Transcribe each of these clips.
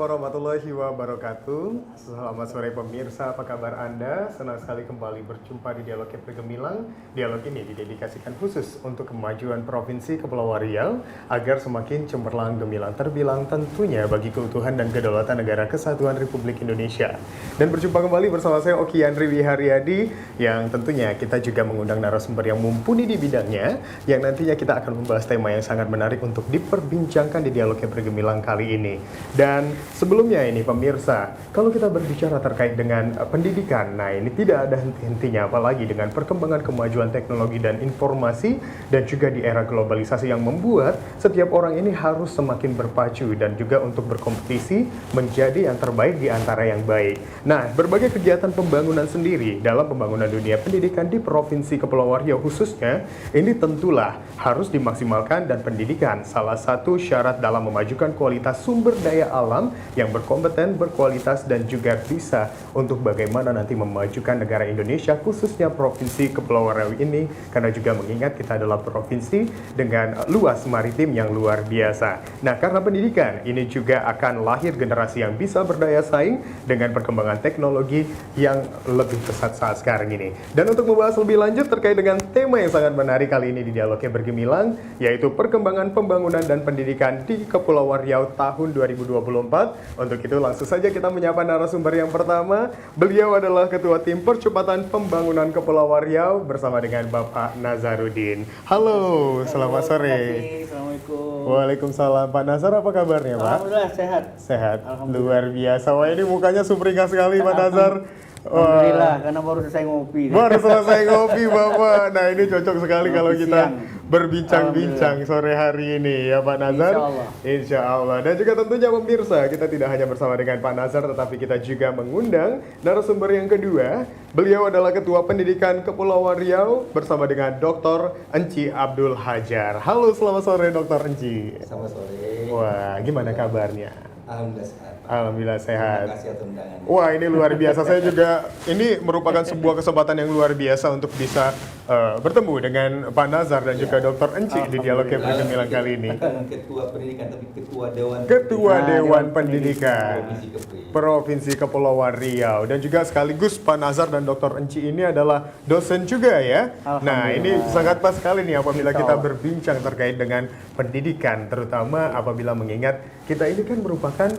warahmatullahi wabarakatuh. Selamat sore pemirsa, apa kabar Anda? Senang sekali kembali berjumpa di Dialog Kepri Gemilang. Dialog ini didedikasikan khusus untuk kemajuan Provinsi Kepulauan Riau agar semakin cemerlang gemilang terbilang tentunya bagi keutuhan dan kedaulatan Negara Kesatuan Republik Indonesia. Dan berjumpa kembali bersama saya Oki Andri Wiharyadi yang tentunya kita juga mengundang narasumber yang mumpuni di bidangnya yang nantinya kita akan membahas tema yang sangat menarik untuk diperbincangkan di Dialog Kepri Gemilang kali ini. Dan sebelumnya ini pemirsa, kalau kita berbicara terkait dengan pendidikan, nah ini tidak ada henti-hentinya apalagi dengan perkembangan kemajuan teknologi dan informasi dan juga di era globalisasi yang membuat setiap orang ini harus semakin berpacu dan juga untuk berkompetisi menjadi yang terbaik di antara yang baik. Nah, berbagai kegiatan pembangunan sendiri dalam pembangunan dunia pendidikan di Provinsi Kepulauan Riau khususnya, ini tentulah harus dimaksimalkan dan pendidikan salah satu syarat dalam memajukan kualitas sumber daya alam yang berkompeten, berkualitas, dan juga bisa untuk bagaimana nanti memajukan negara Indonesia, khususnya Provinsi Kepulauan Riau ini, karena juga mengingat kita adalah provinsi dengan luas maritim yang luar biasa. Nah, karena pendidikan ini juga akan lahir generasi yang bisa berdaya saing dengan perkembangan teknologi yang lebih pesat saat sekarang ini. Dan untuk membahas lebih lanjut terkait dengan tema yang sangat menarik kali ini di Dialognya Bergemilang, yaitu perkembangan pembangunan dan pendidikan di Kepulauan Riau tahun 2024. Untuk itu langsung saja kita menyapa narasumber yang pertama. Beliau adalah Ketua Tim Percepatan Pembangunan Kepulauan Riau bersama dengan Bapak Nazarudin. Halo, selamat sore. Assalamualaikum. Waalaikumsalam. Pak Nazar, apa kabarnya, Pak? Alhamdulillah sehat. Sehat. Luar biasa. Wah, ini mukanya sumringah sekali, Pak Nazar. Alhamdulillah, karena baru selesai ngopi. Baru selesai ngopi, Bapak. Nah, ini cocok sekali kalau kita Siang. berbincang-bincang sore hari ini ya, Pak Nazar. Insya Allah. Insya Allah. Dan juga tentunya pemirsa, kita tidak hanya bersama dengan Pak Nazar, tetapi kita juga mengundang narasumber yang kedua. Beliau adalah Ketua Pendidikan Kepulauan Riau bersama dengan Dr. Enci Abdul Hajar. Halo, selamat sore Dr. Enci. Selamat sore. Wah, gimana kabarnya? Alhamdulillah sehat. Alhamdulillah sehat. Terima kasih atas undangan. Wah, ini luar biasa. Saya juga, ini merupakan sebuah kesempatan yang luar biasa untuk bisa bertemu dengan Pak Nazar dan juga Dr. Enci di Dialog Kepri Gemilang kali ini. Bukan ketua pendidikan, tapi ketua Dewan Dewan Pendidikan Provinsi Kepri. Provinsi Kepulauan Riau. Dan juga sekaligus Pak Nazar dan Dr. Enci ini adalah dosen juga ya. Nah, ini sangat pas sekali nih apabila kita berbincang terkait dengan pendidikan, terutama apabila mengingat kita ini kan merupakan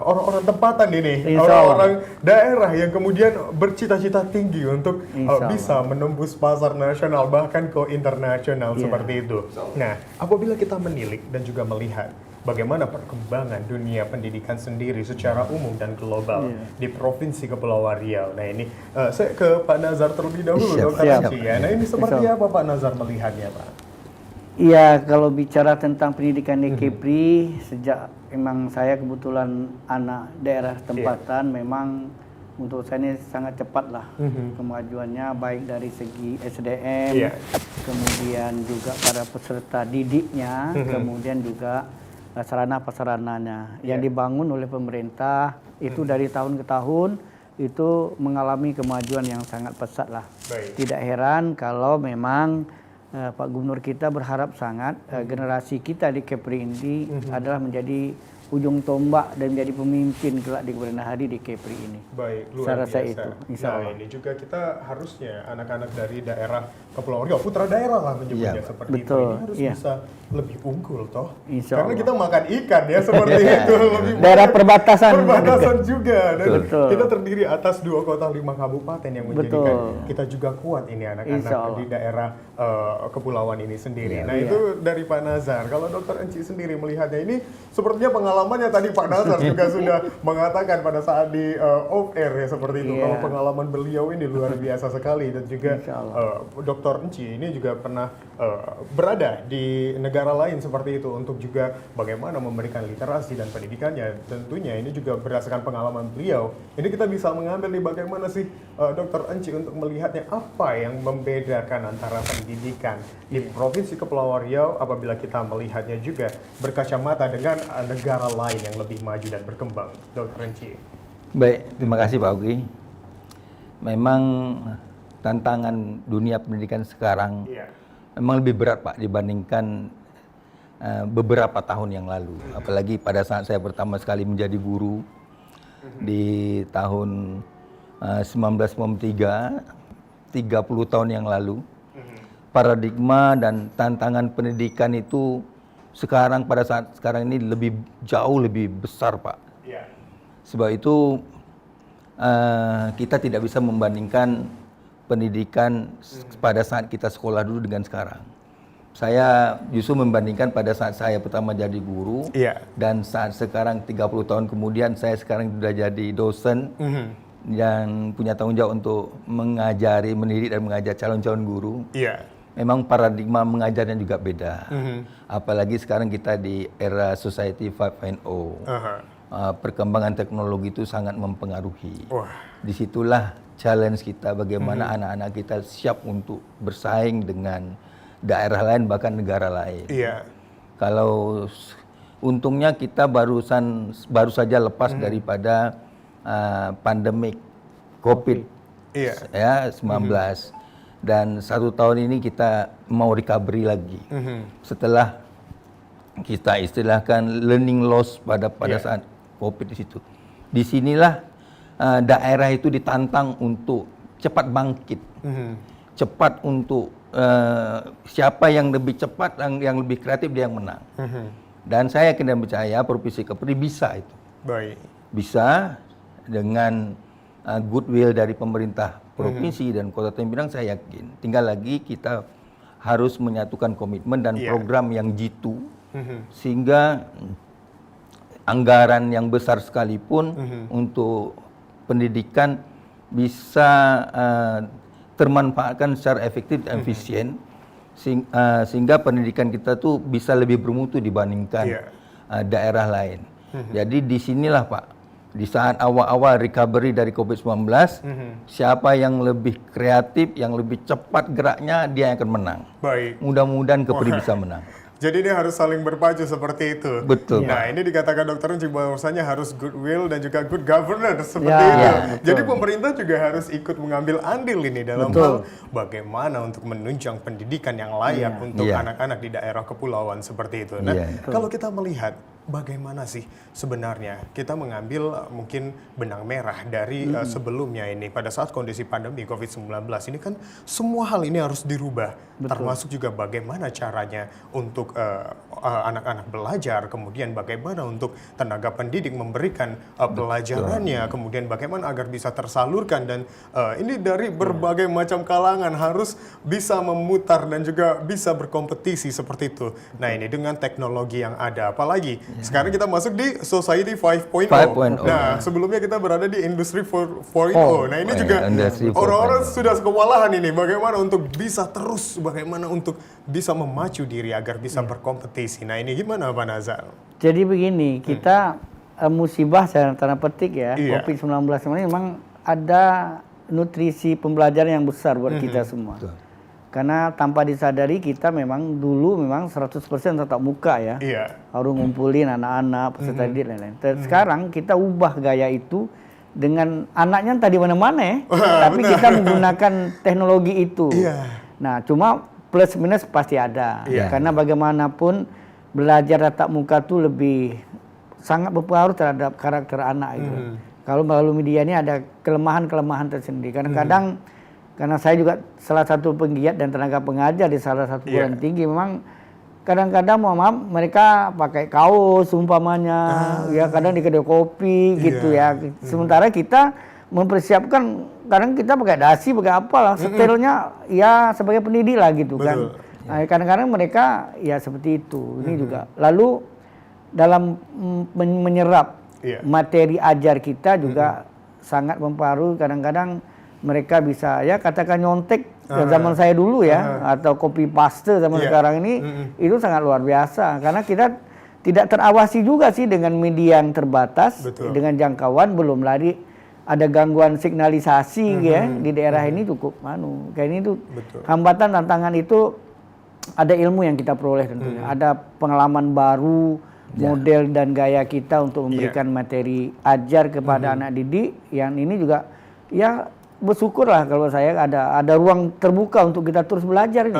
orang-orang tempatan ini, orang-orang daerah yang kemudian bercita-cita tinggi untuk bisa menembus pasar nasional bahkan ke internasional seperti itu. Nah, apabila kita menilik dan juga melihat bagaimana perkembangan dunia pendidikan sendiri secara umum dan global di Provinsi Kepulauan Riau. Nah, ini saya ke Pak Nazar terlebih dahulu, Dr. Enci ya. Nah, ini seperti apa Pak Nazar melihatnya, Pak? Iya, kalau bicara tentang pendidikan di Kepri, sejak memang saya kebetulan anak daerah tempatan, memang untuk saya ini sangat cepat lah kemajuannya, baik dari segi SDM, kemudian juga para peserta didiknya, kemudian juga sarana prasarananya yang dibangun oleh pemerintah itu dari tahun ke tahun itu mengalami kemajuan yang sangat pesat lah. Tidak heran kalau memang Pak Gubernur kita berharap sangat generasi kita di Kepri ini adalah menjadi ujung tombak dan menjadi pemimpin kelak di kemudian hari di Kepri ini. Baik, luar biasa. Itu, insya Allah. Nah, ini juga kita harusnya anak-anak dari daerah Kepulauan Riau, putra daerah lah menyebutnya seperti itu, ini harus bisa lebih unggul toh. Karena kita makan ikan ya seperti itu. Lebih daerah perbatasan. Perbatasan juga. Dan kita terdiri atas 2 kota 5 kabupaten yang menjadikan kita juga kuat ini anak-anak di daerah kepulauan ini sendiri. Nah, itu dari Pak Nazar. Kalau Dr. Enci sendiri melihatnya ini sepertinya pengalamannya tadi Pak Nazar juga sudah mengatakan pada saat di off air ya seperti itu. Kalau pengalaman beliau ini luar biasa sekali dan juga Dr. Enci ini juga pernah berada di negara lain seperti itu untuk juga bagaimana memberikan literasi dan pendidikannya. Tentunya ini juga berdasarkan pengalaman beliau. Ini kita bisa mengambil nih bagaimana sih Dr. Enci untuk melihatnya apa yang membedakan antara pendidikan di Provinsi Kepulauan Riau apabila kita melihatnya juga berkacamata dengan negara lain yang lebih maju dan berkembang. Dr. Enci. Baik, terima kasih Pak Ugi. Memang tantangan dunia pendidikan sekarang memang lebih berat Pak dibandingkan beberapa tahun yang lalu. Apalagi pada saat saya pertama sekali menjadi guru di tahun 1993, 30 tahun yang lalu. Paradigma dan tantangan pendidikan itu sekarang pada saat sekarang ini jauh lebih besar, Pak. Iya. Sebab itu kita tidak bisa membandingkan pendidikan pada saat kita sekolah dulu dengan sekarang. Saya justru membandingkan pada saat saya pertama jadi guru dan saat sekarang 30 tahun kemudian saya sekarang sudah jadi dosen yang punya tanggung jawab untuk mengajari, mendidik dan mengajar calon-calon guru. Memang paradigma mengajarnya juga beda. Apalagi sekarang kita di era Society 5.0. Perkembangan teknologi itu sangat mempengaruhi. Disitulah challenge kita bagaimana anak-anak kita siap untuk bersaing dengan daerah lain bahkan negara lain. Kalau untungnya kita baru saja lepas daripada pandemik COVID ya 19 dan 1 tahun ini kita mau recovery lagi setelah kita istilahkan learning loss pada saat COVID di situ. Disinilah daerah itu ditantang untuk cepat bangkit, cepat untuk siapa yang lebih cepat, yang lebih kreatif dia yang menang. Dan saya yakin dan percaya Provinsi Kepri bisa itu. Bisa dengan goodwill dari pemerintah provinsi dan Kota Tanjung Pinang, saya yakin. Tinggal lagi kita harus menyatukan komitmen dan program yang jitu sehingga anggaran yang besar sekalipun untuk pendidikan bisa termanfaatkan secara efektif dan efisien sehingga pendidikan kita tuh bisa lebih bermutu dibandingkan daerah lain. Jadi disinilah Pak, di saat awal-awal recovery dari COVID-19, siapa yang lebih kreatif, yang lebih cepat geraknya, dia yang akan menang. Mudah-mudahan Kepri bisa menang. Jadi ini harus saling berpacu seperti itu. Betul. Nah, ini dikatakan Dr. Uci bahwasanya harus goodwill dan juga good governance seperti itu. Jadi pemerintah juga harus ikut mengambil andil ini dalam hal bagaimana untuk menunjang pendidikan yang layak untuk anak-anak di daerah kepulauan seperti itu. Nah, kalau kita melihat bagaimana sih sebenarnya kita mengambil mungkin benang merah dari sebelumnya ini pada saat kondisi pandemi COVID-19 ini kan semua hal ini harus dirubah. Termasuk juga bagaimana caranya untuk anak-anak belajar, kemudian bagaimana untuk tenaga pendidik memberikan pelajarannya, kemudian bagaimana agar bisa tersalurkan dan ini dari berbagai macam kalangan harus bisa memutar dan juga bisa berkompetisi seperti itu. Nah, ini dengan teknologi yang ada, apalagi sekarang kita masuk di Society 5.0. Nah, sebelumnya kita berada di Industri 4.0. Nah, ini juga orang-orang sudah kewalahan ini. Bagaimana untuk bisa terus, bagaimana untuk bisa memacu diri agar bisa berkompetisi. Nah, ini gimana Pak Nazar? Jadi begini, kita musibah secara tanda petik ya, COVID-19 ini memang ada nutrisi pembelajaran yang besar buat kita semua. Karena tanpa disadari kita memang dulu 100% tatap muka ya. Harus ngumpulin anak-anak, peserta didik dan lain-lain. Sekarang kita ubah gaya itu dengan anaknya entah di mana-mana ya. Tapi kita menggunakan teknologi itu. Nah, cuma plus minus pasti ada. Karena bagaimanapun belajar tatap muka itu lebih sangat berpengaruh terhadap karakter anak itu. Kalau melalui media ini ada kelemahan-kelemahan tersendiri. Kadang-kadang karena saya juga salah satu penggiat dan tenaga pengajar di salah satu perguruan tinggi, memang kadang-kadang mohon maaf mereka pakai kaos umpamanya, ya kadang di kedai kopi gitu ya. Sementara kita mempersiapkan, kadang kita pakai dasi, pakai apalah, setelnya ya sebagai pendidik lah gitu kan. Nah, kadang-kadang mereka ya seperti itu. Ini juga. Lalu dalam menyerap materi ajar kita juga sangat mempengaruhi. Kadang-kadang mereka bisa ya katakan nyontek zaman saya dulu ya, atau copy paste zaman sekarang ini, itu sangat luar biasa karena kita tidak terawasi juga sih dengan media yang terbatas, dengan jangkauan, belum lagi ada gangguan signalisasi ya di daerah ini cukup kayak ini tuh hambatan tantangan itu. Ada ilmu yang kita peroleh tentunya, ada pengalaman baru, model dan gaya kita untuk memberikan materi ajar kepada anak didik yang ini juga ya bersyukurlah kalau saya ada ruang terbuka untuk kita terus belajar ini.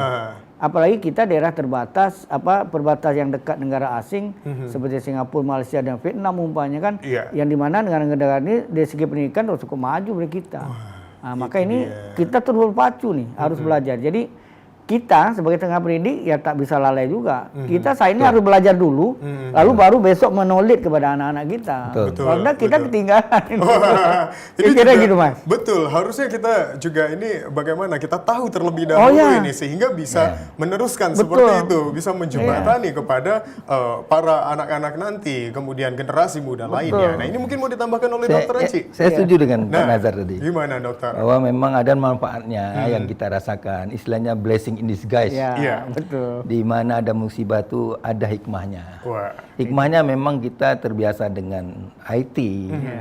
apalagi kita daerah terbatas, perbatas yang dekat negara asing seperti Singapura, Malaysia dan Vietnam umpamanya kan, yang dimana negara-negara ini dari segi pendidikan harus cukup maju dari kita. Maka ini kita terus berpacu nih, harus belajar. Jadi kita sebagai tenaga pendidik ya tak bisa lalai juga. Kita saat ini harus belajar dulu, lalu baru besok menolid kepada anak-anak kita. Karena kita ketinggalan. Ini kira juga, gitu Mas. Betul, harusnya kita juga ini bagaimana kita tahu terlebih dahulu ini sehingga bisa meneruskan seperti itu, bisa menjembatani kepada para anak-anak nanti, kemudian generasi muda lainnya. Nah, ini mungkin mau ditambahkan oleh Dokter Anci. Saya setuju dengan Pak Nazar tadi. Gimana Dokter? Bahwa memang ada manfaatnya yang kita rasakan, istilahnya blessing in disguise. Iya, betul. Di mana ada musibah itu ada hikmahnya. Wah, hikmahnya memang kita terbiasa dengan IT,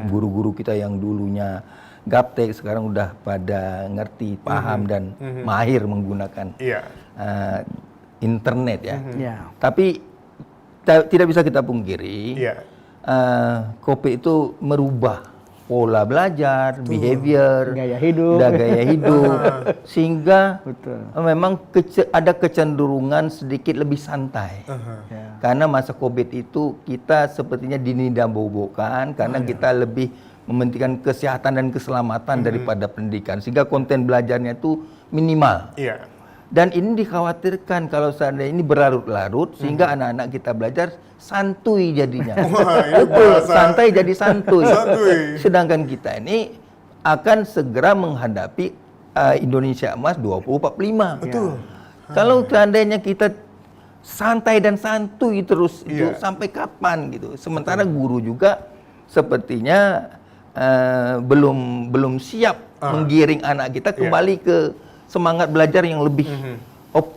guru-guru kita yang dulunya gaptek sekarang udah pada ngerti, paham dan mahir menggunakan internet ya. Tapi tidak bisa kita pungkiri, COVID itu merubah pola belajar, behavior, gaya hidup, sehingga memang ada kecenderungan sedikit lebih santai. Karena masa COVID itu kita sepertinya dinidam-bobokan karena kita lebih mementingkan kesehatan dan keselamatan daripada pendidikan, sehingga konten belajarnya itu minimal. Dan ini dikhawatirkan kalau seandainya ini berlarut-larut sehingga anak-anak kita belajar santuy jadinya. Santai jadi santuy. Sedangkan kita ini akan segera menghadapi Indonesia Emas 2045. Betul. Kalau seandainya kita santai dan santuy terus itu sampai kapan gitu. Sementara guru juga sepertinya belum siap menggiring anak kita kembali ke semangat belajar yang lebih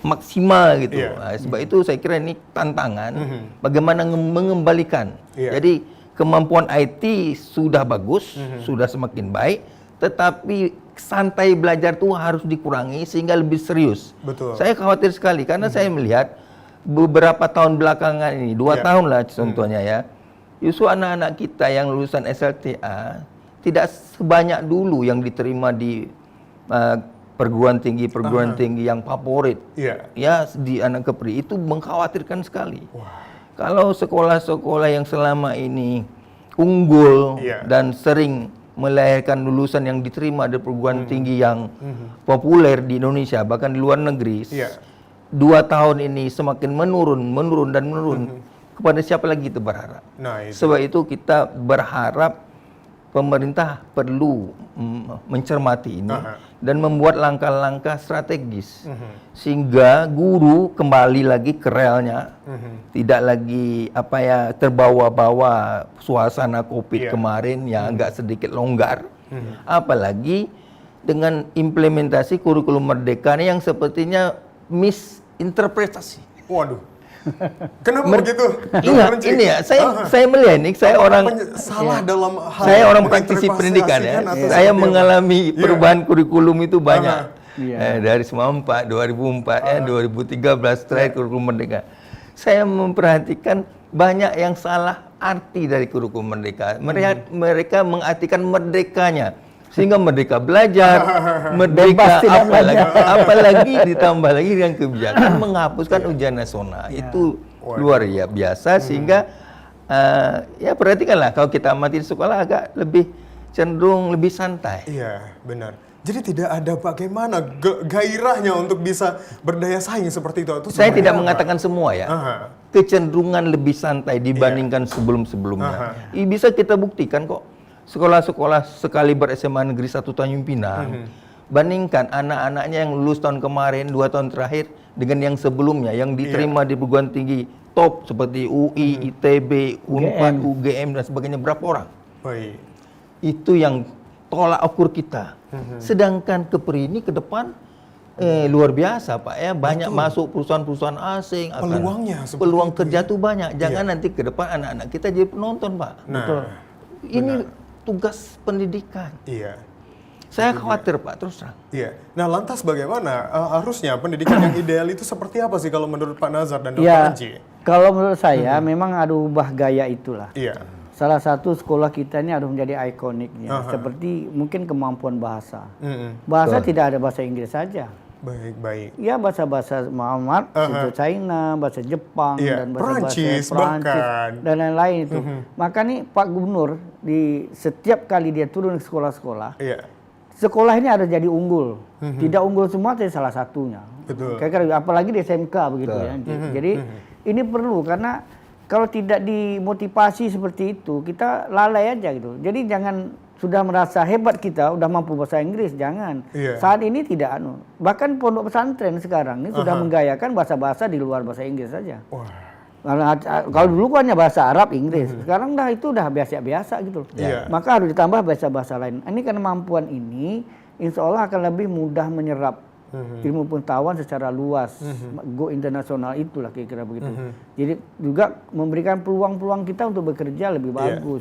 maksimal gitu. Sebab itu saya kira ini tantangan bagaimana mengembalikan. Jadi kemampuan IT sudah bagus, sudah semakin baik, tetapi santai belajar itu harus dikurangi sehingga lebih serius. Betul. Saya khawatir sekali karena saya melihat beberapa tahun belakangan ini, 2 tahun lah contohnya ya, justru anak-anak kita yang lulusan SLTA tidak sebanyak dulu yang diterima di perguruan tinggi yang favorit. Ya, di anak Kepri itu mengkhawatirkan sekali. Kalau sekolah-sekolah yang selama ini unggul dan sering melahirkan lulusan yang diterima di perguruan tinggi yang populer di Indonesia, bahkan di luar negeri, 2 tahun ini semakin menurun. Kepada siapa lagi kita berharap? Sebab itu kita berharap pemerintah perlu mencermati ini dan membuat langkah-langkah strategis sehingga guru kembali lagi ke relnya, tidak lagi terbawa-bawa suasana COVID kemarin yang agak sedikit longgar, apalagi dengan implementasi kurikulum merdeka yang sepertinya misinterpretasi. Waduh. Kenapa begitu? Ini ya, saya melihat ini, saya orang salah dalam hal saya orang praktisi pendidikan ya. Saya mengalami perubahan kurikulum itu banyak. Dari 2004, 2013 terakhir kurikulum merdeka. Saya memperhatikan banyak yang salah arti dari kurikulum merdeka. Mereka mengartikan merdekanya. Sehingga merdeka belajar, merdeka apalagi ditambah lagi dengan kebijakan menghapuskan ujian nasional. Itu luar biasa sehingga ya perhatikanlah kalau kita amati di sekolah agak lebih cenderung lebih santai. Iya, benar. Jadi tidak ada bagaimana gairahnya untuk bisa berdaya saing seperti itu. Saya tidak mengatakan semua ya. Kecenderungan lebih santai dibandingkan sebelum-sebelumnya. Bisa kita buktikan kok. Sekolah-sekolah sekaliber SMA Negeri 1 Tanjung Pinang, bandingkan anak-anaknya yang lulus tahun kemarin, 2 tahun terakhir, dengan yang sebelumnya, yang diterima di perguruan tinggi top seperti UI, ITB, UNPAD, UGM, dan sebagainya, berapa orang? Itu yang tolak ukur kita. Sedangkan Kepri ini ke depan luar biasa Pak ya, banyak masuk perusahaan-perusahaan asing, peluang kerja tuh banyak. Jangan nanti ke depan anak-anak kita jadi penonton Pak. Ini tugas pendidikan. Saya khawatir Pak, terus terang. Nah lantas bagaimana harusnya pendidikan yang ideal itu seperti apa sih kalau menurut Pak Nazar dan Dr. Anci? Kalau menurut saya memang ada ubah gaya itulah. Salah satu sekolah kita ini harus menjadi ikoniknya, seperti mungkin kemampuan bahasa. Bahasa tidak ada bahasa Inggris saja. Baik. Ya bahasa-bahasa Muhammad, itu China, bahasa Jepang, dan bahasa-bahasa Perancis bahkan. dan lain-lain itu. Maka nih Pak Gubernur di setiap kali dia turun ke sekolah-sekolah, sekolah ini harus jadi unggul. Tidak unggul semua, tapi salah satunya. Betul. Kira-kira apalagi di SMK begitu ya. Jadi ini perlu, karena kalau tidak dimotivasi seperti itu, kita lalai aja gitu. Jadi jangan sudah merasa hebat kita, udah mampu bahasa Inggris, jangan. Saat ini tidak bahkan pondok pesantren sekarang ini sudah menggayakan bahasa-bahasa di luar bahasa Inggris saja. Kalau dulu kan hanya bahasa Arab, Inggris. Sekarang itu udah biasa-biasa gitu. Maka harus ditambah bahasa-bahasa lain. Ini karena kemampuan ini, insya Allah akan lebih mudah menyerap ilmu pengetahuan secara luas, go internasional itulah kira-kira begitu. Jadi juga memberikan peluang-peluang kita untuk bekerja lebih bagus.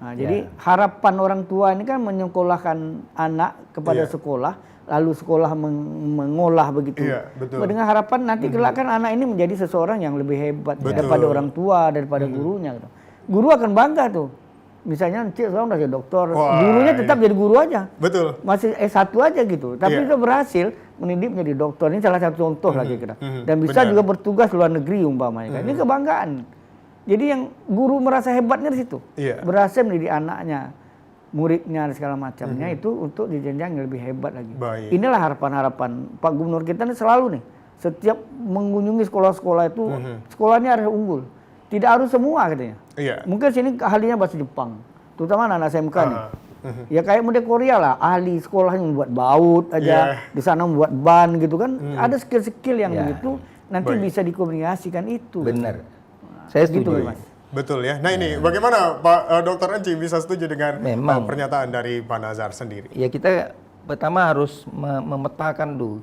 Nah, jadi harapan orang tua ini kan menyekolahkan anak kepada sekolah, lalu sekolah mengolah begitu. Dengan harapan nanti kelak kan anak ini menjadi seseorang yang lebih hebat daripada orang tua, daripada gurunya. Gitu. Guru akan bangga tuh. Misalnya Cik sekarang udah jadi dokter, gurunya tetap jadi guru aja. Betul. Masih S1 aja gitu. Tapi itu berhasil mendidik menjadi dokter. Ini salah satu contoh lagi kira. Dan bisa juga bertugas luar negeri umpamanya. Ini kebanggaan. Jadi yang guru merasa hebatnya di situ. Berhasil mendidik anaknya, muridnya dan segala macamnya itu untuk di jenjang yang lebih hebat lagi. Inilah harapan-harapan Pak Gubernur kita ini selalu nih. Setiap mengunjungi sekolah-sekolah itu, sekolahnya harus unggul. Tidak harus semua katanya. Mungkin sini ahlinya bahasa Jepang, terutama anak SMK nih. Ya kayak model Korea lah, ahli sekolahnya membuat baut aja, di sana membuat ban gitu kan. Ada skill-skill yang begitu, nanti bisa dikomunikasikan itu. Benar. Saya setuju. Gitu, Mas. Betul ya. Nah ini bagaimana Pak Dr. Enci bisa setuju dengan pernyataan dari Pak Nazar sendiri? Ya kita pertama harus memetakan dulu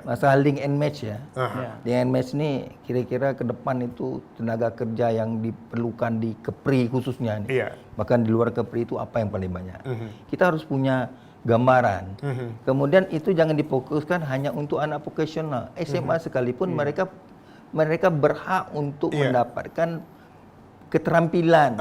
masalah link and match ya. Link and match ini kira-kira ke depan itu tenaga kerja yang diperlukan di Kepri khususnya nih. Bahkan di luar Kepri itu apa yang paling banyak. Kita harus punya gambaran. Kemudian itu jangan difokuskan hanya untuk anak vokasional. SMA sekalipun mereka berhak untuk mendapatkan keterampilan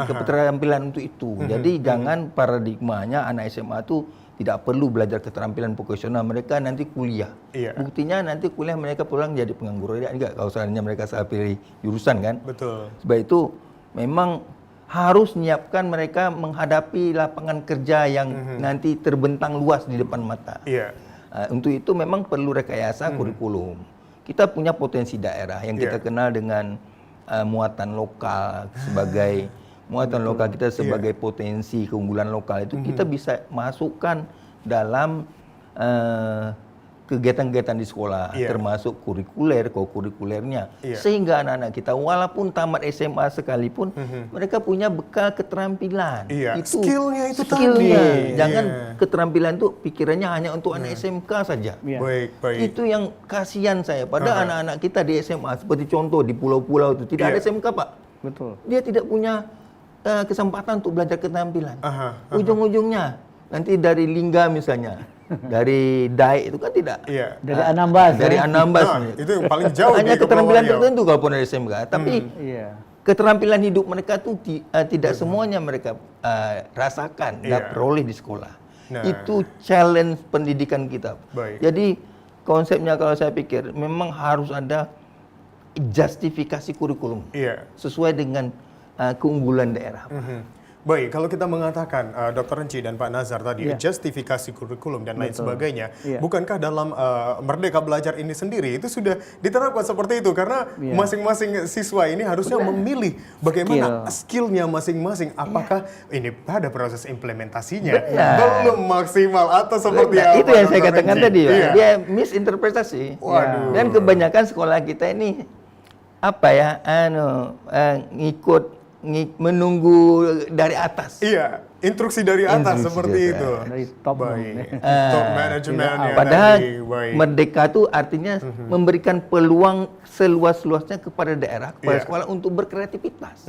untuk itu. Jadi jangan paradigmanya anak SMA itu tidak perlu belajar keterampilan vokasional, mereka nanti kuliah. Buktinya nanti kuliah mereka pulang jadi penganggur. Enggak, kalau seandainya mereka salah pilih jurusan kan. Betul. Sebab itu memang harus menyiapkan mereka menghadapi lapangan kerja yang nanti terbentang luas di depan mata. Untuk itu memang perlu rekayasa kurikulum. Kita punya potensi daerah yang kita kenal dengan muatan lokal sebagai muatan lokal kita sebagai potensi keunggulan lokal itu kita bisa masukkan dalam kegiatan-kegiatan di sekolah termasuk kurikuler, co-kurikulernya sehingga anak-anak kita walaupun tamat SMA sekalipun mereka punya bekal keterampilan. Itu skillnya itu tadi. Jangan keterampilan itu pikirannya hanya untuk anak SMK saja. Baik. Itu yang kasihan saya pada anak-anak kita di SMA seperti contoh di pulau-pulau itu tidak ada SMK, Pak. Betul. Dia tidak punya kesempatan untuk belajar keterampilan. Ujung-ujungnya nanti dari Lingga misalnya, dari Dai itu kan tidak. Dari Anambas. Dari Anambas. Itu yang paling jauh. Hanya keterampilan tertentu kalaupun dari SMK. Tapi keterampilan hidup mereka itu tidak semuanya mereka rasakan dan peroleh di sekolah. Itu challenge pendidikan kita. Jadi konsepnya kalau saya pikir memang harus ada justifikasi kurikulum sesuai dengan keunggulan daerah. Baik, kalau kita mengatakan Dr. Enci dan Pak Nazar tadi justifikasi kurikulum dan lain sebagainya, bukankah dalam Merdeka Belajar ini sendiri itu sudah diterapkan seperti itu karena masing-masing siswa ini harusnya memilih bagaimana skillnya masing-masing, apakah ini pada proses implementasinya belum maksimal atau seperti apa? Itu yang saya katakan tadi, dia misinterpretasi. Dan kebanyakan sekolah kita ini menunggu dari atas. Instruksi dari atas seperti itu. Dari top. Top manajemen. Padahal merdeka itu artinya memberikan peluang seluas-luasnya kepada daerah, kepada sekolah untuk berkreativitas.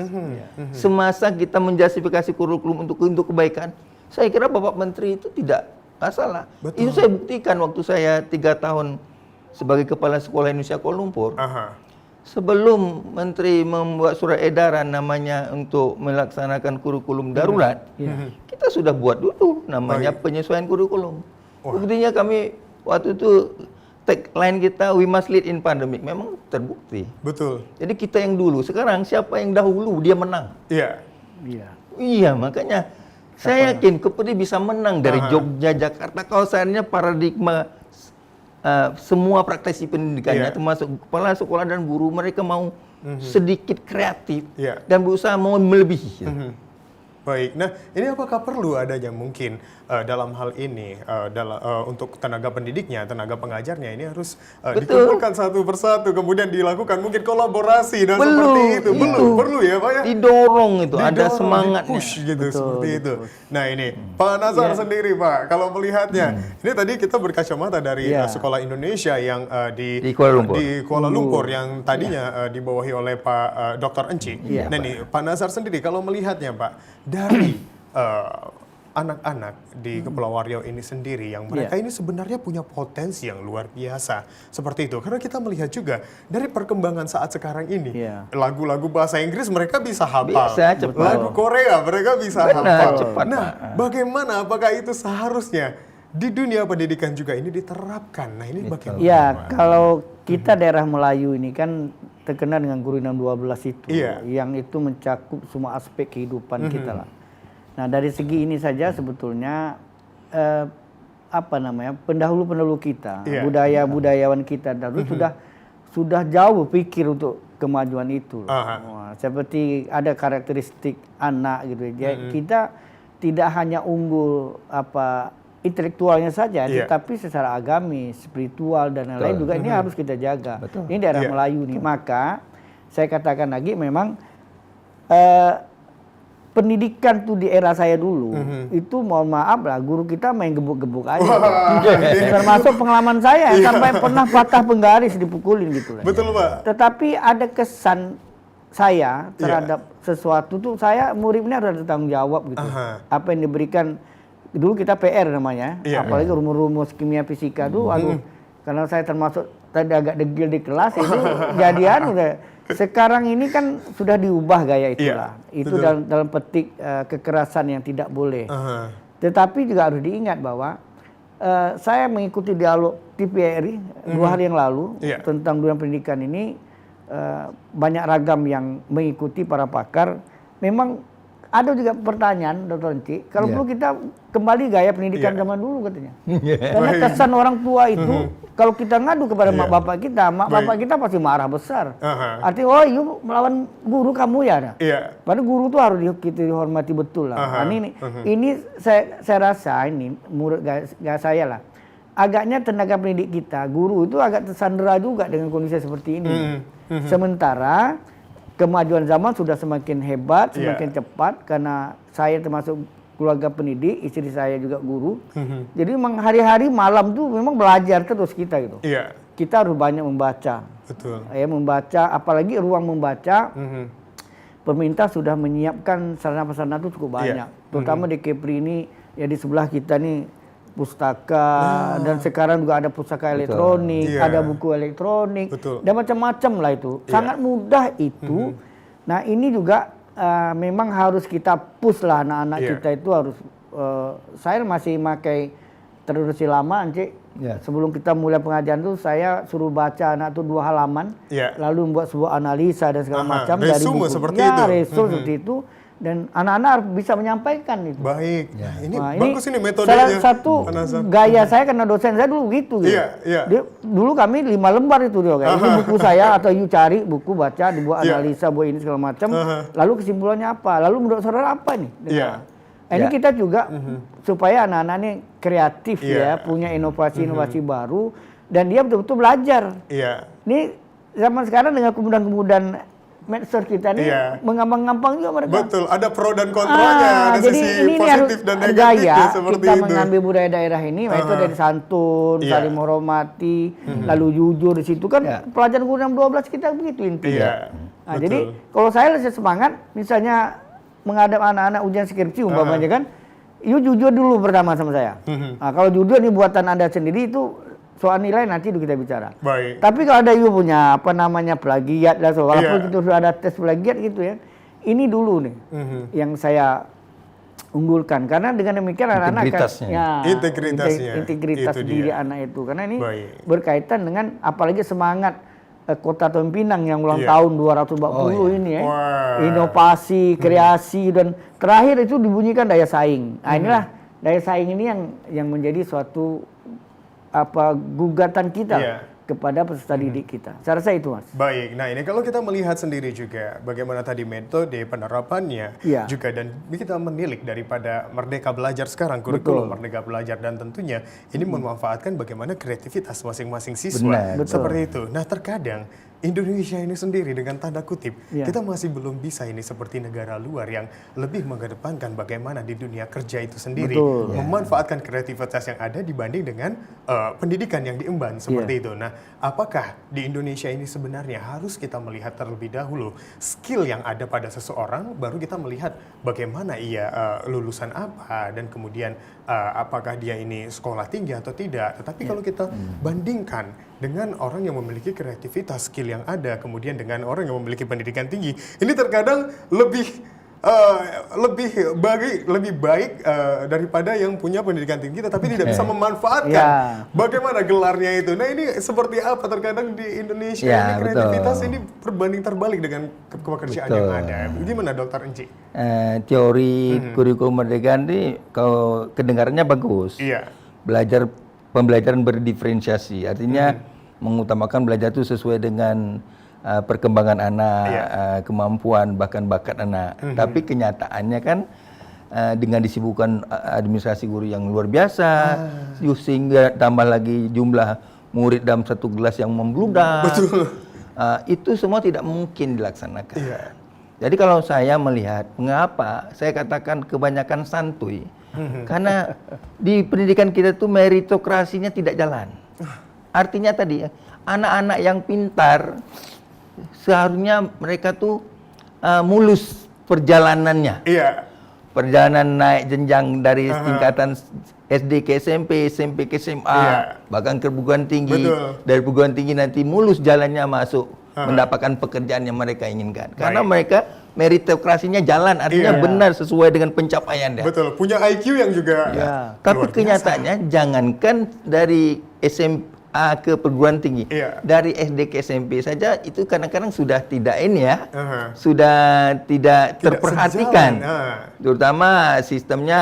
Semasa kita menjustifikasi kurikulum untuk kebaikan, saya kira Bapak Menteri itu tidak masalah. Itu saya buktikan waktu saya 3 tahun sebagai Kepala Sekolah Indonesia Kuala Lumpur. Sebelum Menteri membuat surat edaran namanya untuk melaksanakan kurikulum darurat, kita sudah buat dulu namanya penyesuaian kurikulum. Buktinya kami waktu itu tagline kita we must lead in pandemic memang terbukti. Betul. Jadi kita yang dulu, sekarang siapa yang dahulu dia menang. Iya. Iya. Iya, makanya saya yakin Kepri bisa menang dari Jogja, Jakarta. Kalau seandainya paradigma semua praktisi pendidikannya, termasuk kepala sekolah dan guru, mereka mau sedikit kreatif dan berusaha mau melebihi. Baik, nah ini apakah perlu adanya mungkin dalam hal ini untuk tenaga pendidiknya, tenaga pengajarnya ini harus dikumpulkan satu persatu, kemudian dilakukan mungkin kolaborasi dan seperti itu. Perlu ya Pak ya? Didorong itu, ada semangatnya. Push gitu, seperti itu. Nah ini, Pak Nazar sendiri Pak, kalau melihatnya, ini tadi kita berkacamata dari Sekolah Indonesia yang di Kuala Lumpur yang tadinya dibawahi oleh Pak Dr. Enci. Nah nih, Pak Nazar sendiri kalau melihatnya Pak, dari anak-anak di Kepulauan Riau ini sendiri yang mereka ini sebenarnya punya potensi yang luar biasa seperti itu, karena kita melihat juga dari perkembangan saat sekarang ini lagu-lagu bahasa Inggris mereka bisa hafal, lagu Korea mereka bisa hafal. Nah, bagaimana, apakah itu seharusnya di dunia pendidikan juga ini diterapkan? Nah ini bagaimana? Ya, kalau kita daerah Melayu ini kan terkenal dengan Guru 612 itu, yang itu mencakup semua aspek kehidupan kita lah. Nah dari segi ini saja sebetulnya pendahulu-pendahulu kita, budayawan kita dahulu sudah jauh berpikir untuk kemajuan itu. Seperti ada karakteristik anak gitu. Jadi kita tidak hanya unggul intelektualnya saja, tetapi secara agamis, spiritual dan lain-lain juga ini harus kita jaga. Ini daerah Melayu nih, maka saya katakan lagi memang pendidikan tuh di era saya dulu itu mohon maaf lah, guru kita main gebuk-gebuk aja. Termasuk pengalaman saya sampai pernah patah penggaris dipukulin gitu lah. Betul Pak. Tetapi ada kesan saya terhadap sesuatu tuh, saya muridnya harus ada tanggung jawab gitu. Apa yang diberikan dulu kita PR namanya, apalagi rumus-rumus kimia fisika tuh, karena saya termasuk tadi agak degil di kelas itu jadian udah. Sekarang ini kan sudah diubah gaya itulah, itu dalam petik kekerasan yang tidak boleh. Tetapi juga harus diingat bahwa saya mengikuti dialog TVRI 2 hari yang lalu tentang dunia pendidikan ini, banyak ragam yang mengikuti para pakar. Memang ada juga pertanyaan, Dr. Enci, kalau perlu kita kembali gaya pendidikan zaman dulu katanya. Karena kesan orang tua itu, kalau kita ngadu kepada mak bapak kita pasti marah besar. Artinya, oh you melawan guru kamu ya. Padahal guru itu harus kita dihormati betul lah. Ini saya rasa ini murid gak saya lah. Agaknya tenaga pendidik kita, guru itu agak tersandera juga dengan kondisi seperti ini. Sementara kemajuan zaman sudah semakin hebat, semakin cepat, karena saya termasuk keluarga pendidik, istri saya juga guru. Jadi memang hari-hari malam tuh memang belajar terus kita gitu. Kita harus banyak membaca. Betul. Membaca, apalagi ruang membaca. Pemerintah sudah menyiapkan sarana-prasarana itu cukup banyak. Terutama di Kepri ini, ya di sebelah kita nih pustaka, dan sekarang juga ada pustaka elektronik, ada buku elektronik, dan macam-macam lah itu. Sangat mudah itu. Nah ini juga memang harus kita push lah anak-anak kita itu harus. Saya masih pakai tradisi lama, Encik. Sebelum kita mulai pengajian tuh saya suruh baca anak tuh 2 halaman, lalu membuat sebuah analisa dan segala macam dari buku. Seperti itu. Seperti itu. Dan anak-anak harus bisa menyampaikan itu. Baik. Ini bagus ini metodenya. Salah satu gaya saya, karena dosen saya dulu gitu. Dulu kami 5 lembar itu dia. Ini buku saya, atau you cari buku, baca, dibuat analisa, buat ini segala macam. Lalu kesimpulannya apa? Lalu menurut saudara apa nih? Ini kita juga supaya anak-anak ini kreatif punya inovasi-inovasi baru, dan dia betul-betul belajar. Ini zaman sekarang dengan kemudahan-kemudahan medsos kita ini mengambang-ngambang juga mereka. Betul, ada pro dan kontranya, ada jadi sisi ini positif dan negatifnya seperti kita itu. mengambil budaya daerah ini, itu dari santun, saling menghormati, lalu jujur di situ kan pelajaran guru 12 kita begitu intinya. Jadi kalau saya lebih semangat, misalnya menghadap anak-anak ujian skripsi umpamanya kan, you jujur dulu pertama sama saya. Kalau jujur ini buatan Anda sendiri, itu soal nilai nanti kita bicara. Baik. Tapi kalau ada you punya plagiat lah, walaupun itu sudah ada tes plagiat gitu ya. Ini dulu nih yang saya unggulkan, karena dengan demikian anak-anak Integritasnya. Integritasnya. integritas Itu diri dia. anak itu, karena ini Baik. berkaitan dengan apalagi semangat Kota Tanjung yang ulang Iya. tahun 240 ini ya. Wah. Inovasi, kreasi, dan terakhir itu dibunyikan daya saing. Nah, inilah daya saing ini yang menjadi suatu gugatan kita Iya. kepada peserta didik kita. Saya rasa itu, Mas. Baik, nah ini kalau kita melihat sendiri juga bagaimana tadi metode penerapannya Iya. juga, dan kita menilik daripada Merdeka Belajar sekarang, kurikulum Merdeka Belajar, dan tentunya ini memanfaatkan bagaimana kreativitas masing-masing siswa. Benar. Seperti itu. Nah terkadang Indonesia ini sendiri dengan tanda kutip, Iya. kita masih belum bisa ini seperti negara luar yang lebih mengedepankan bagaimana di dunia kerja itu sendiri Betul. memanfaatkan kreativitas yang ada dibanding dengan pendidikan yang diemban seperti itu. Nah, apakah di Indonesia ini sebenarnya harus kita melihat terlebih dahulu skill yang ada pada seseorang, baru kita melihat bagaimana ia lulusan apa, dan kemudian apakah dia ini sekolah tinggi atau tidak. Tetapi kalau kita bandingkan dengan orang yang memiliki kreativitas, skill yang ada, kemudian dengan orang yang memiliki pendidikan tinggi, ini terkadang lebih baik daripada yang punya pendidikan tinggi tetapi tidak bisa memanfaatkan. Ya. Bagaimana gelarnya itu? Nah ini seperti apa terkadang di Indonesia Ya, ini kreativitas betul. ini berbanding terbalik dengan pekerjaan Betul. yang ada. Gimana Dokter Enci? Teori kurikulum merdeka ini kalau kedengarannya bagus. Iya. Pembelajaran berdiferensiasi, artinya mengutamakan belajar itu sesuai dengan perkembangan anak, kemampuan bahkan bakat anak. Tapi kenyataannya kan dengan disibukkan administrasi guru yang luar biasa, sehingga tambah lagi jumlah murid dalam satu kelas yang membludak. Betul. Itu semua tidak mungkin dilaksanakan. Iya. Jadi kalau saya melihat, mengapa saya katakan kebanyakan santuy? Karena di pendidikan kita tuh meritokrasinya tidak jalan. Artinya tadi, anak-anak yang pintar, seharusnya mereka tuh mulus perjalanannya. Iya. Perjalanan naik jenjang dari tingkatan SD ke SMP, SMP ke SMA, Iya. bahkan ke perguruan tinggi. Betul. Dari perguruan tinggi nanti mulus jalannya masuk mendapatkan pekerjaan yang mereka inginkan. Karena mereka meritokrasinya jalan, artinya Iya. benar sesuai dengan pencapaian dia. Betul. Punya IQ yang juga Ya. Tapi luar biasa. kenyataannya jangankan dari SMA ke perguruan tinggi, Iya. dari SD ke SMP saja itu kadang-kadang sudah tidak ini ya, Aha. sudah tidak Tidak terperhatikan. sejalan. Terutama sistemnya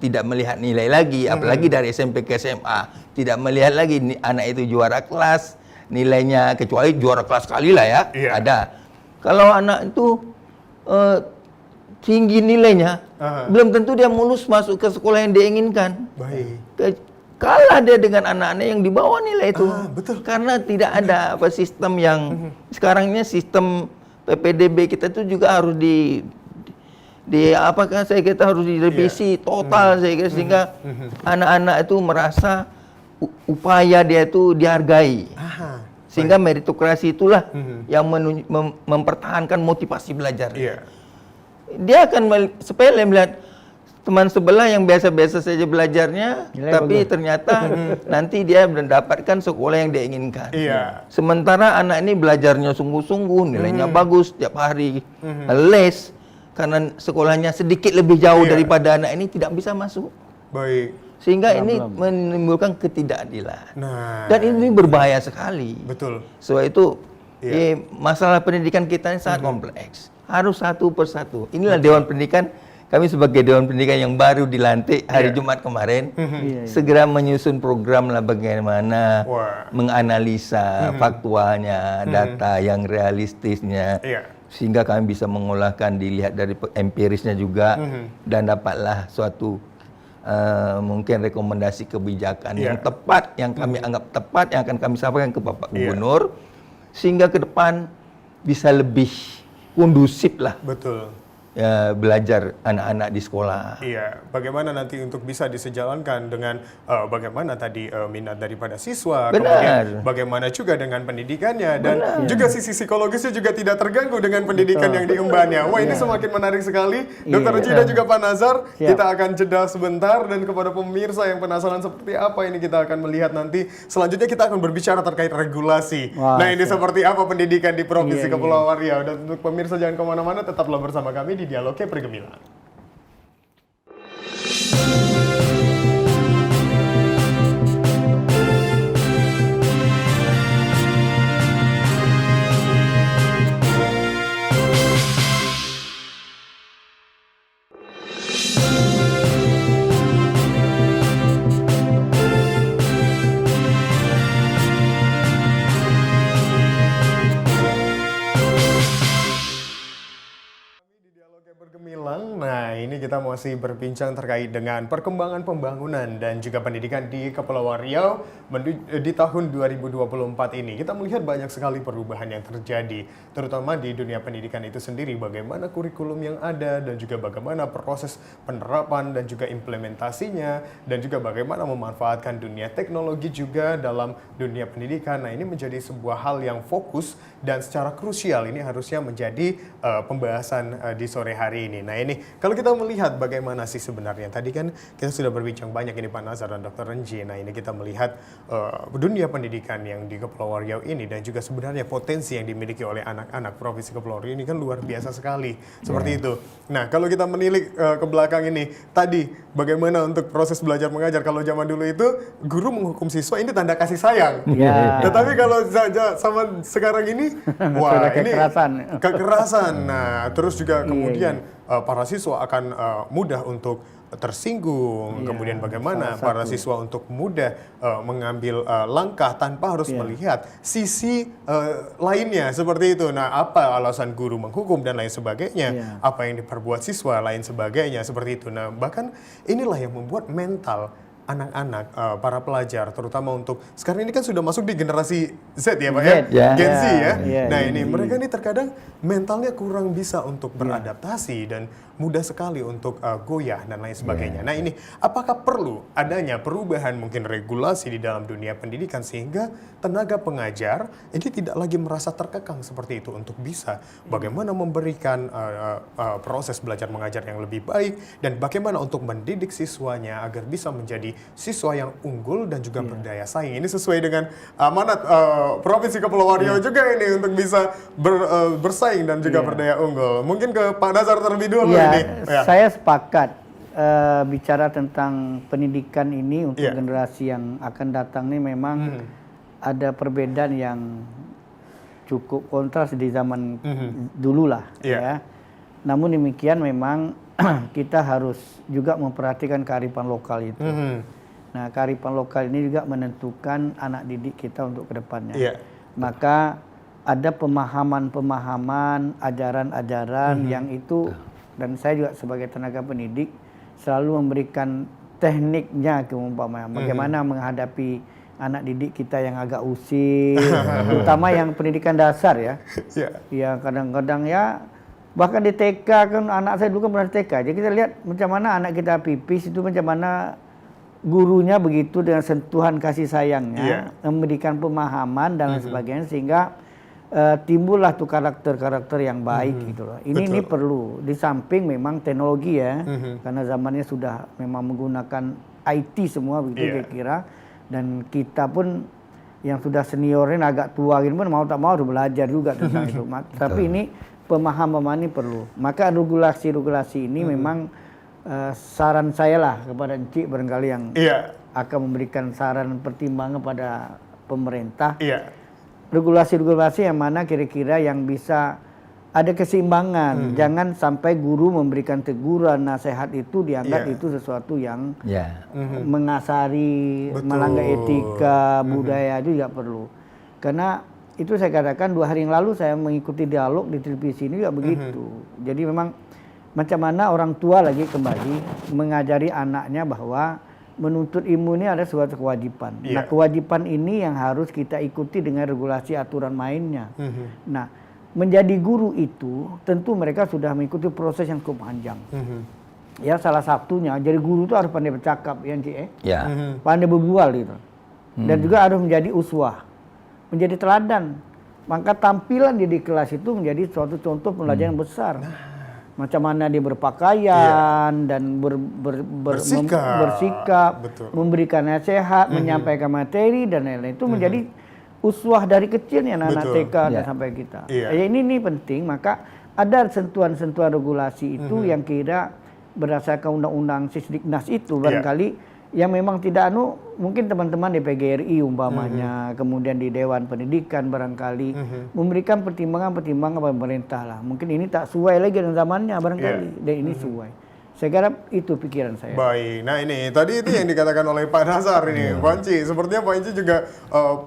tidak melihat nilai lagi, apalagi dari SMP ke SMA tidak melihat lagi anak itu juara kelas, nilainya kecuali juara kelas sekali lah ya, Iya. ada. Kalau anak itu tinggi nilainya, belum tentu dia mulus masuk ke sekolah yang dia inginkan. Baik. Kalah dia dengan anak-anak yang di bawah nilai itu. Betul. Karena tidak ada sistem yang sekarangnya sistem PPDB kita itu juga harus kita harus direvisi total saya kira, sehingga anak-anak itu merasa upaya dia itu dihargai. Aha. Sehingga meritokrasi itulah yang mempertahankan motivasi belajar. Iya. Dia akan sepele melihat teman sebelah yang biasa-biasa saja belajarnya, Nilai tapi bagus. ternyata nanti dia mendapatkan sekolah yang dia inginkan. Iya. Sementara anak ini belajarnya sungguh-sungguh, nilainya bagus tiap hari, les, karena sekolahnya sedikit lebih jauh Iya. daripada anak ini tidak bisa masuk. Baik. Sehingga ini menimbulkan ketidakadilan. Nah. Dan ini berbahaya sekali. Betul. Sebab itu Iya. masalah pendidikan kita ini sangat kompleks. Harus satu persatu. Inilah Dewan Pendidikan. Kami sebagai Dewan Pendidikan yang baru dilantik hari Jumat kemarin, Iya, iya. segera menyusun program lah bagaimana Wah. menganalisa faktualnya, data yang realistisnya, Iya. sehingga kami bisa mengolahkan, dilihat dari empirisnya juga, dan dapatlah suatu mungkin rekomendasi kebijakan yang tepat, yang kami anggap tepat, yang akan kami sampaikan ke Bapak Gubernur, sehingga ke depan bisa lebih kondusif lah Betul. belajar anak-anak di sekolah. Iya, bagaimana nanti untuk bisa disejalankan dengan bagaimana tadi minat daripada siswa, Benar. kemudian bagaimana juga dengan pendidikannya, dan juga sisi psikologisnya juga tidak terganggu dengan pendidikan yang diembannya. Wah, ini semakin menarik sekali. Dr. Uci dan juga Pak Nazar, kita akan jeda sebentar, dan kepada pemirsa yang penasaran seperti apa ini, kita akan melihat nanti. Selanjutnya kita akan berbicara terkait regulasi. Wah, Nah, ini seperti apa pendidikan di Provinsi Iya, Kepulauan Riau. Dan untuk pemirsa jangan kemana-mana, tetaplah bersama kami di Dialognya Pergemilang. kita masih berbincang terkait dengan perkembangan pembangunan dan juga pendidikan di Kepulauan Riau di tahun 2024 ini. Kita melihat banyak sekali perubahan yang terjadi, terutama di dunia pendidikan itu sendiri, bagaimana kurikulum yang ada dan juga bagaimana proses penerapan dan juga implementasinya dan juga bagaimana memanfaatkan dunia teknologi juga dalam dunia pendidikan. Nah, ini menjadi sebuah hal yang fokus dan secara krusial ini harusnya menjadi pembahasan di sore hari ini. Nah, ini kalau kita melihat bagaimana sih sebenarnya, tadi kan kita sudah berbincang banyak ini Pak Nazar dan Dr. Renji. Nah, ini kita melihat dunia pendidikan yang di Kepulauan Riau ini dan juga sebenarnya potensi yang dimiliki oleh anak-anak Provinsi Kepulauan Riau ini kan luar biasa sekali, seperti itu. Nah, kalau kita menilik ke belakang ini, tadi bagaimana untuk proses belajar mengajar, kalau zaman dulu itu guru menghukum siswa ini tanda kasih sayang. Tetapi kalau sama sekarang ini, wah ini kekerasan. Nah, terus juga kemudian para siswa akan mudah untuk tersinggung, kemudian bagaimana para siswa untuk mudah mengambil langkah tanpa harus melihat sisi lainnya, seperti itu. Nah, apa alasan guru menghukum dan lain sebagainya, apa yang diperbuat siswa lain sebagainya, seperti itu. Nah, bahkan inilah yang membuat mental anak-anak, para pelajar, terutama untuk sekarang ini kan sudah masuk di generasi Z ya Pak Gen Z ya. Nah, ini mereka ini terkadang mentalnya kurang bisa untuk beradaptasi dan mudah sekali untuk goyah dan lain sebagainya. Nah, ini apakah perlu adanya perubahan mungkin regulasi di dalam dunia pendidikan sehingga tenaga pengajar ini tidak lagi merasa terkekang seperti itu untuk bisa bagaimana memberikan proses belajar mengajar yang lebih baik dan bagaimana untuk mendidik siswanya agar bisa menjadi siswa yang unggul dan juga berdaya saing. Ini sesuai dengan amanat Provinsi Kepulauan Riau juga ini untuk bisa bersaing dan juga berdaya unggul. Mungkin ke Pak Nazar terlebih dulu ini. Saya sepakat bicara tentang pendidikan ini untuk generasi yang akan datang ini memang ada perbedaan yang cukup kontras di zaman dulu lah. Namun demikian memang kita harus juga memperhatikan kearifan lokal itu. Nah, kearifan lokal ini juga menentukan anak didik kita untuk kedepannya. Maka ada pemahaman-pemahaman, ajaran-ajaran yang itu, dan saya juga sebagai tenaga pendidik selalu memberikan tekniknya, keumpamanya bagaimana menghadapi anak didik kita yang agak usil, terutama yang pendidikan dasar ya. Ya kadang-kadang ya, bahkan di TK kan anak saya dulu kan pernah di TK. Jadi kita lihat macam mana anak kita pipis itu, macam mana gurunya begitu dengan sentuhan kasih sayangnya, memberikan pemahaman dan lain sebagainya, sehingga timbullah tuh karakter-karakter yang baik gitu loh. Ini perlu, di samping memang teknologi ya, karena zamannya sudah memang menggunakan IT semua begitu kira-kira, dan kita pun yang sudah seniorin agak tua gitu pun mau tak mau harus belajar juga tentang itu. Tapi ini pemahaman ini perlu. Maka regulasi-regulasi ini memang saran saya lah kepada Encik barangkali yang akan memberikan saran pertimbangan pada pemerintah. Regulasi-regulasi yang mana kira-kira yang bisa ada keseimbangan. Jangan sampai guru memberikan teguran, nasihat itu dianggap itu sesuatu yang mengasari, melanggar etika, budaya, itu juga perlu. Karena itu saya katakan 2 hari yang lalu saya mengikuti dialog di televisi ini juga begitu. Jadi memang macam mana orang tua lagi kembali mengajari anaknya bahwa menuntut ilmu ini ada suatu kewajiban. Nah, kewajiban ini yang harus kita ikuti dengan regulasi aturan mainnya. Nah, menjadi guru itu tentu mereka sudah mengikuti proses yang cukup panjang. Ya, salah satunya jadi guru itu harus pandai bercakap ya, Cik, pandai berbual gitu. Dan juga harus menjadi uswah, menjadi teladan. Maka tampilan di kelas itu menjadi suatu contoh pembelajaran yang besar. Macam mana dia berpakaian dan bersikap, memberikan nasihat, menyampaikan materi dan lain-lain, itu menjadi uswah dari kecilnya anak-anak TK dan sampai kita. Ini penting. Maka ada sentuhan-sentuhan regulasi itu yang kira berdasarkan undang-undang Sisdiknas itu barangkali yang memang tidak mungkin teman-teman di PGRI umpamanya, kemudian di Dewan Pendidikan barangkali memberikan pertimbangan-pertimbangan pemerintah lah. Mungkin ini tak sesuai lagi dengan zamannya barangkali, dan ini sesuai. Saya kira itu pikiran saya. Baik, nah ini tadi itu yang dikatakan oleh Pak Nazar ini, Pak Enci. Sepertinya Pak Enci juga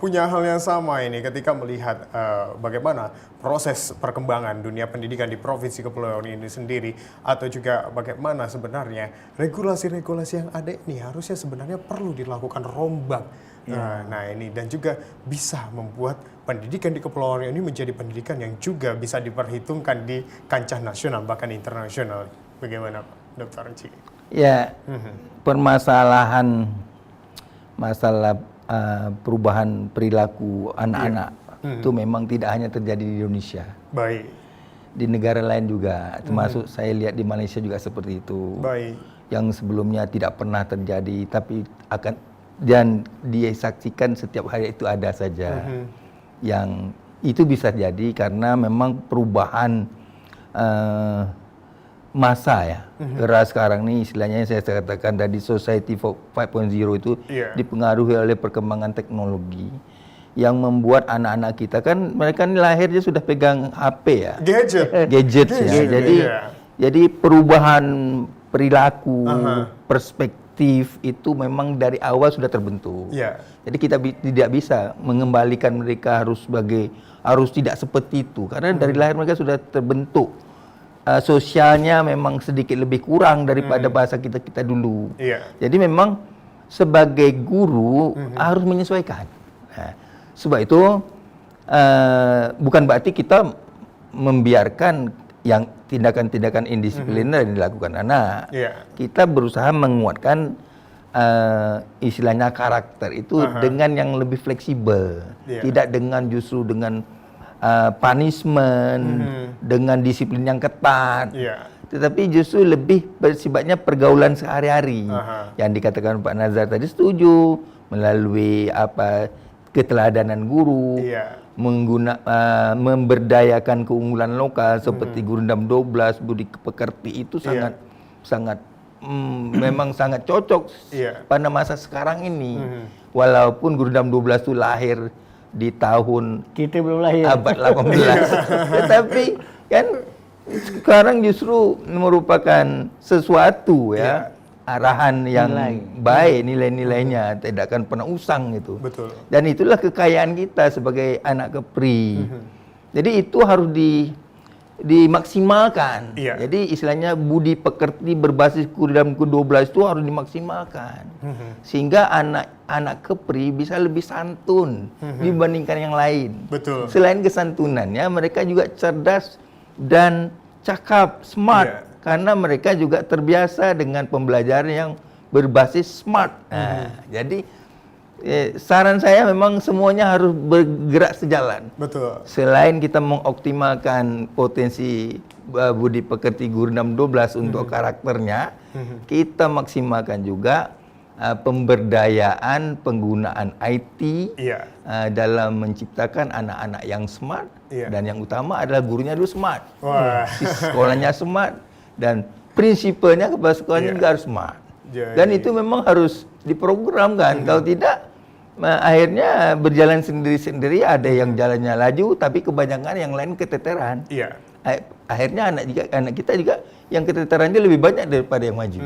punya hal yang sama ini ketika melihat bagaimana proses perkembangan dunia pendidikan di Provinsi Kepulauan ini sendiri, atau juga bagaimana sebenarnya regulasi-regulasi yang ada ini harusnya sebenarnya perlu dilakukan rombak. Nah ini dan juga bisa membuat pendidikan di Kepulauan Riau ini menjadi pendidikan yang juga bisa diperhitungkan di kancah nasional bahkan internasional. Bagaimana Pak Dr. Enci? Ya, permasalahan masalah perubahan perilaku anak-anak itu memang tidak hanya terjadi di Indonesia. Baik. Di negara lain juga, termasuk saya lihat di Malaysia juga seperti itu. Baik. Yang sebelumnya tidak pernah terjadi, tapi akan dan disaksikan setiap hari itu ada saja. Yang itu bisa jadi karena memang perubahan masa ya. Era sekarang ini istilahnya saya katakan dari society 5.0 itu dipengaruhi oleh perkembangan teknologi yang membuat anak-anak kita kan mereka ini lahirnya sudah pegang HP ya. Gadget ya. Jadi perubahan perilaku, perspektif itu memang dari awal sudah terbentuk. Jadi kita tidak bisa mengembalikan mereka harus tidak seperti itu karena dari lahir mereka sudah terbentuk. Sosialnya memang sedikit lebih kurang daripada bahasa kita dulu. Jadi memang sebagai guru harus menyesuaikan. Nah, sebab itu bukan berarti kita membiarkan yang tindakan-tindakan indisipliner yang dilakukan anak. Kita berusaha menguatkan istilahnya karakter itu dengan yang lebih fleksibel, tidak dengan justru dengan punishment dengan disiplin yang ketat, tetapi justru lebih bersifatnya pergaulan sehari-hari. Yang dikatakan Pak Nazar tadi setuju melalui keteladanan guru, memberdayakan keunggulan lokal seperti Gurindam 12, Budi Pekerti itu sangat memang sangat cocok pada masa sekarang ini. Walaupun Gurindam 12 itu lahir di tahun kita belum lahir abad 18 tetapi kan sekarang justru merupakan sesuatu arahan yang baik, nilai-nilainya tidak akan pernah usang itu. Dan itulah kekayaan kita sebagai anak Kepri. Jadi itu harus dimaksimalkan. Jadi istilahnya budi pekerti berbasis Gurindam ke-12 itu harus dimaksimalkan. Sehingga anak Kepri bisa lebih santun dibandingkan yang lain. Selain kesantunannya, mereka juga cerdas dan cakap, smart. Karena mereka juga terbiasa dengan pembelajaran yang berbasis smart. Jadi saran saya memang semuanya harus bergerak sejalan. Selain kita mengoptimalkan potensi budi pekerti Gurindam 12 untuk karakternya, kita maksimalkan juga pemberdayaan penggunaan IT dalam menciptakan anak-anak yang smart dan yang utama adalah gurunya dulu smart, sekolahnya smart dan prinsipalnya kepala sekolahnya juga harus smart. Dan itu memang harus diprogramkan. Kalau tidak, akhirnya berjalan sendiri-sendiri. Ada yang jalannya laju, tapi kebanyakan yang lain keteteran. Akhirnya anak kita juga yang keteterannya lebih banyak daripada yang maju.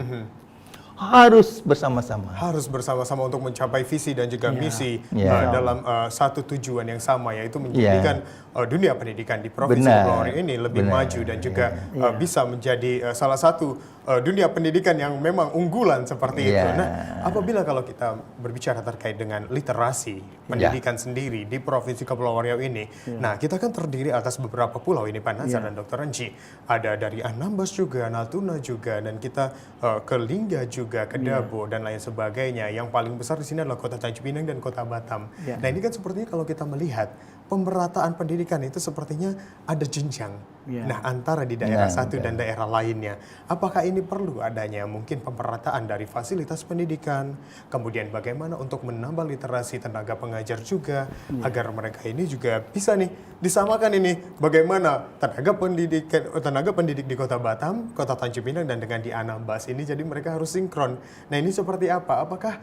Harus bersama-sama. Harus bersama-sama untuk mencapai visi dan juga misi dalam satu tujuan yang sama, yaitu menjadikan dunia pendidikan di Provinsi Kepulauan Riau ini lebih maju dan juga bisa menjadi salah satu dunia pendidikan yang memang unggulan seperti itu. Nah, apabila kalau kita berbicara terkait dengan literasi pendidikan sendiri di Provinsi Kepulauan Riau ini, nah kita kan terdiri atas beberapa pulau ini Pak Nazar dan Dr. Enci. Ada dari Anambas juga, Natuna juga, dan kita ke Lingga juga, ke Dabo dan lain sebagainya. Yang paling besar di sini adalah Kota Tanjung Pinang dan Kota Batam. Nah ini kan sepertinya kalau kita melihat pemerataan pendidikan itu sepertinya ada jenjang. Nah, antara di daerah satu dan daerah lainnya. Apakah ini perlu adanya mungkin pemerataan dari fasilitas pendidikan, kemudian bagaimana untuk menambah literasi tenaga pengajar juga, agar mereka ini juga bisa nih disamakan ini bagaimana tenaga pendidik di Kota Batam, Kota Tanjung Pinang dan dengan di Anambas ini, jadi mereka harus sinkron. Nah, ini seperti apa? Apakah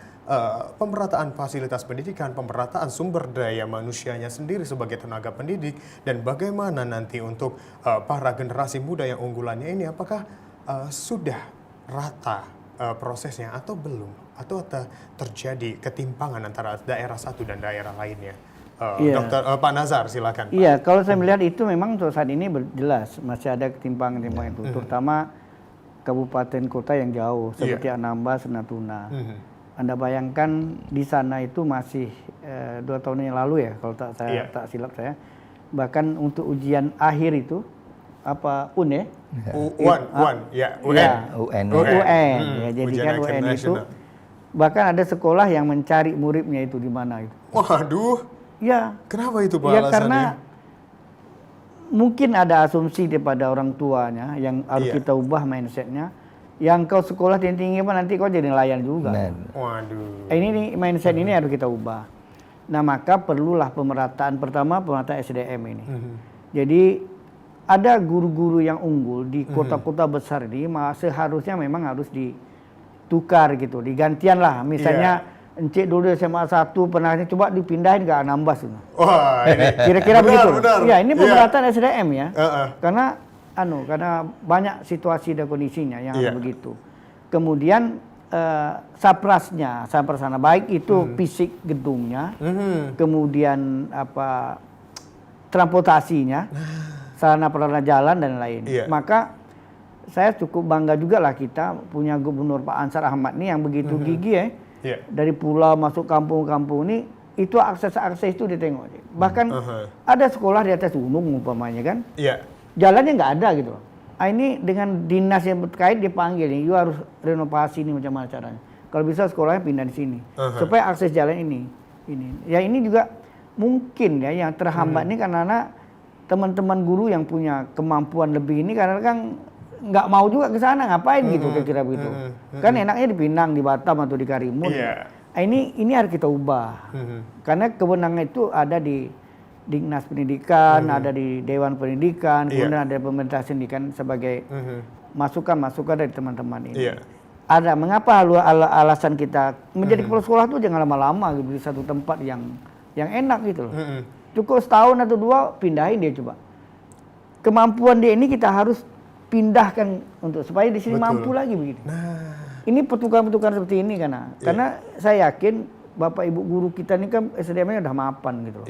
pemerataan fasilitas pendidikan, pemerataan sumber daya manusianya sendiri sebagai tenaga pendidik, dan bagaimana nanti untuk para generasi muda yang unggulannya ini, apakah sudah rata prosesnya atau belum? Atau terjadi ketimpangan antara daerah satu dan daerah lainnya? Pak Nazar, silakan. Iya, kalau saya melihat itu memang untuk saat ini jelas masih ada ketimpangan-ketimpangan itu, terutama kabupaten kota yang jauh seperti Anambas, Natuna. Anda bayangkan di sana itu masih 2 tahun yang lalu ya, kalau tak silap saya. Bahkan untuk ujian akhir itu UN ya? UN. Ya, jadi kan UN itu bahkan ada sekolah yang mencari muridnya itu di mana itu. Waduh. Ya. Kenapa itu Pak Ya alasannya? karena mungkin ada asumsi daripada orang tuanya yang harus kita ubah mindsetnya. Yang kau sekolah tinggi apa nanti kau jadi nelayan juga. Waduh. Ini mindset ini harus kita ubah. Nah maka perlulah pemerataan SDM ini. Jadi ada guru-guru yang unggul di kota-kota besar ini seharusnya memang harus ditukar gitu, digantian lah. Misalnya Encik dulu SMA 1 pernah coba dipindahin ke Anambas. Wah, ini kira-kira begitu. Benar. Ya, ini pemerataan SDM ya. Karena banyak situasi dan kondisinya yang harus begitu. Kemudian saprasnya, saprasana baik itu fisik gedungnya, kemudian transportasinya, sarana prasarana jalan dan lain. Maka saya cukup bangga juga lah kita punya Gubernur Pak Ansar Ahmad nih yang begitu gigih ya. Dari pulau masuk kampung-kampung ini itu akses itu ditengok. Bahkan ada sekolah di atas gunung umpamanya kan. Jalannya nggak ada gitu. Ini dengan dinas yang terkait dipanggil nih, you harus renovasi ini macam mana caranya. Kalau bisa sekolahnya pindah di sini supaya akses jalan ini. Ya ini juga mungkin ya yang terhambat ini karena teman-teman guru yang punya kemampuan lebih ini karena kan nggak mau juga ke sana, ngapain gitu kira-kira begitu. Kan enaknya di Pinang, di Batam atau di Karimun. Ini harus kita ubah. Karena kewenangan itu ada di Dinas Pendidikan, ada di Dewan Pendidikan, kemudian ada pemerintah pendidikan sebagai masukan-masukan dari teman-teman ini. Ada mengapa alasan kita menjadi kepala sekolah itu jangan lama-lama gitu di satu tempat yang enak gitu loh. Cukup setahun atau 2 pindahin dia coba. Kemampuan dia ini kita harus pindahkan untuk supaya di sini mampu lagi begitu. Ini pertukaran-pertukaran seperti ini karena saya yakin Bapak Ibu guru kita ini kan SDM-nya udah mapan gitu loh.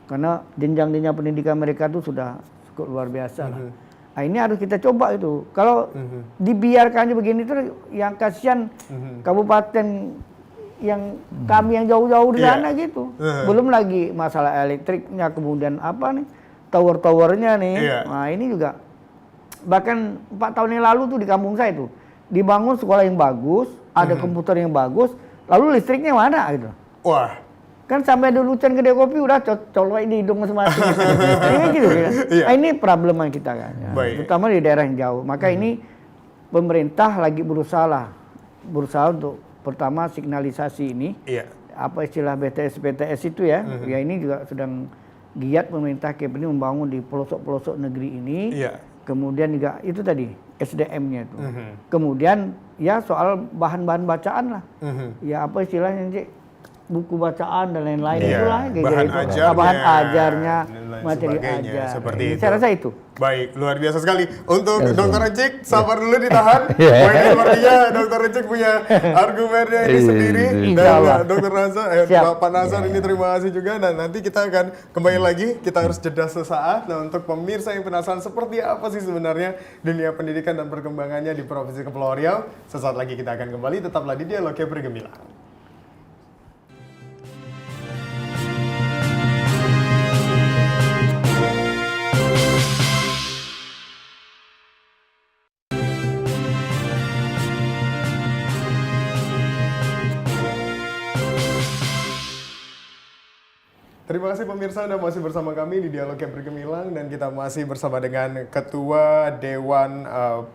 Karena jenjang-jenjang pendidikan mereka itu sudah cukup luar biasa lah. Nah, ini harus kita coba itu. Kalau dibiarkannya begini terus yang kasihan kabupaten yang kami yang jauh-jauh di sana gitu. Belum lagi masalah elektriknya, kemudian tower-towernya nih. Nah, ini juga bahkan 4 tahun yang lalu tuh di kampung saya tuh dibangun sekolah yang bagus, ada komputer yang bagus, lalu listriknya mana gitu. Wah. Kan sampai ada lucuan kedai kopi udah colok di hidung masing-masing. Ini gitu kan. Nah, ini probleman kita kan. Ya. Terutama di daerah yang jauh. Maka ini pemerintah lagi berusaha untuk pertama signalisasi ini. Apa istilah BTS itu ya. Ya ini juga sedang giat pemerintah ini membangun di pelosok-pelosok negeri ini. Kemudian juga itu tadi SDM-nya itu. Kemudian ya soal bahan-bahan bacaan lah. Ya apa istilahnya Cik? Buku bacaan dan lain-lain itulah bahan ajarnya, materi ajar. Seperti itu. Saya rasa itu. Baik, luar biasa sekali. Untuk Dr. Encik, sabar dulu ditahan. Sepertinya Dr. Encik punya argumennya ini sendiri. Dan Dr. Nazar, Pak Nazar ini terima kasih juga. Dan nanti kita akan kembali lagi. Kita harus jeda sesaat. Nah, untuk pemirsa yang penasaran seperti apa sih sebenarnya dunia pendidikan dan perkembangannya di Provinsi Kepulauan Riau, sesaat lagi kita akan kembali. Tetaplah di Dialog Bergemilang. Terima kasih pemirsa Anda masih bersama kami di Dialog Bergemilang dan kita masih bersama dengan Ketua Dewan